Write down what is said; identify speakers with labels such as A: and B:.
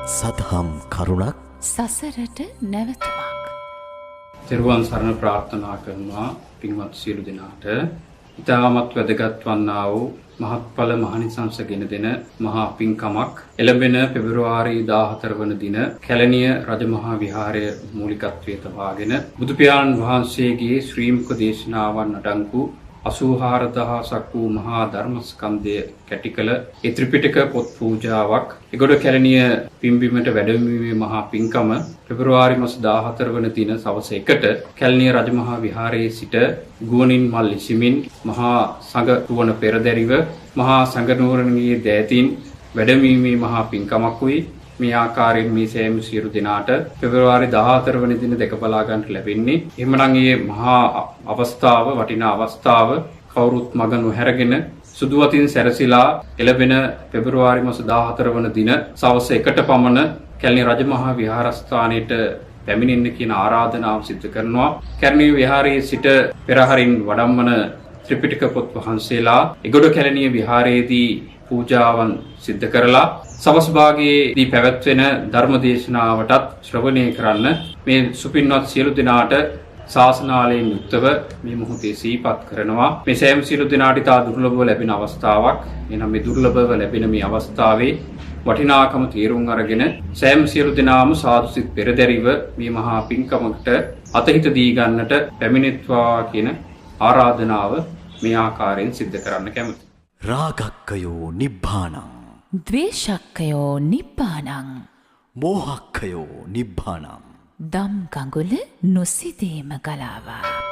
A: සදහම් කරුණක්
B: සසරට නැවතුමක්.
C: තෙරුවන් සරණ ප්‍රාර්ථනා කරනවා පින්වත් සියලු දෙනාට. ඉතාමත් වැදගත් වන්නා වූ මහත්ඵල මහනිසංස ගෙන දෙන මහා පින්කමක් එළඹෙන පෙබරවාරි 14 වන දින කැලණිය රජමහා විහාරය මූලිකත්වයේ තබාගෙන බුදු පියාණන් වහන්සේගේ ශ්‍රී මුඛ දේශනාවන් අඩංගු 84000ක් වූ මහා ධර්මස්කන්ධය කැටිකල ත්‍රිපිටක පොත් පූජාවක් එගොඩ කැලණිය පිම්බිමට වැඩමවීමේ මහා පින්කම පෙබරවාරි මාස 14 වන දින සවස 1ට කැලණිය රජමහා විහාරයේ සිට ගුවනින් මල් ඉසිමින් මහා සංඝ රුවන පෙරදැරිව මහා සංඝ නුවරණගේ දෑතින් වැඩමවීමේ මහා පින්කමක් වූ මේ ආකාරයෙන් මේ සෑම සියලු දෙනාට පෙබරවාරි 14 වෙනි දින දෙක බලා ගන්නට ලැබෙන්නේ. එහෙමනම් මේ මහා අවස්ථාව වටිනා අවස්ථාව කවුරුත් මග නොහැරගෙන සුදු වතින් සැරසිලා එළඹෙන පෙබරවාරි මාස 14 වන දින සවස් 1ට පමණ කැලණි රජමහා විහාරස්ථානයේට පැමිණෙන්න කියන ආරාධනාව සිදු කරනවා. කැලණි විහාරයේ සිට පෙරහරින් වඩම්මන ත්‍රිපිටක පොත් වහන්සේලා එගොඩ කැලණිය විහාරයේදී පූජාවන් සිද්ධ කරලා සවස් භාගයේදී පැවැත්වෙන ධර්ම දේශනාවටත් ශ්‍රවණය කරන්න මේ සුපින්වත් සියලු දෙනාට ශාසනාලයෙන් යුක්තව මේ මොහොතේ සිහිපත් කරනවා. මේ සෑම සියලු දෙනාට ඉතා දුර්ලභව ලැබෙන අවස්ථාවක්. එනම් මේ දුර්ලභව ලැබෙන මේ අවස්ථාවේ වටිනාකම තේරුම් අරගෙන සෑම සියලු දෙනාම සාදුසිත පෙරදැරිව මේ මහා පින්කමකට අතහිත දී ගන්නට පැමිණෙත්වා කියන ආරාධනාව මේ ආකාරයෙන් සිද්ධ කරන්න කැමතියි.
A: රාගක්කයෝ නිබ්බානං
B: ද්වේෂක්කයෝ නිබ්බානං
A: මෝහක්කයෝ නිබ්බානං
B: දම් ගඟුල නොසිතේම ගලාවා.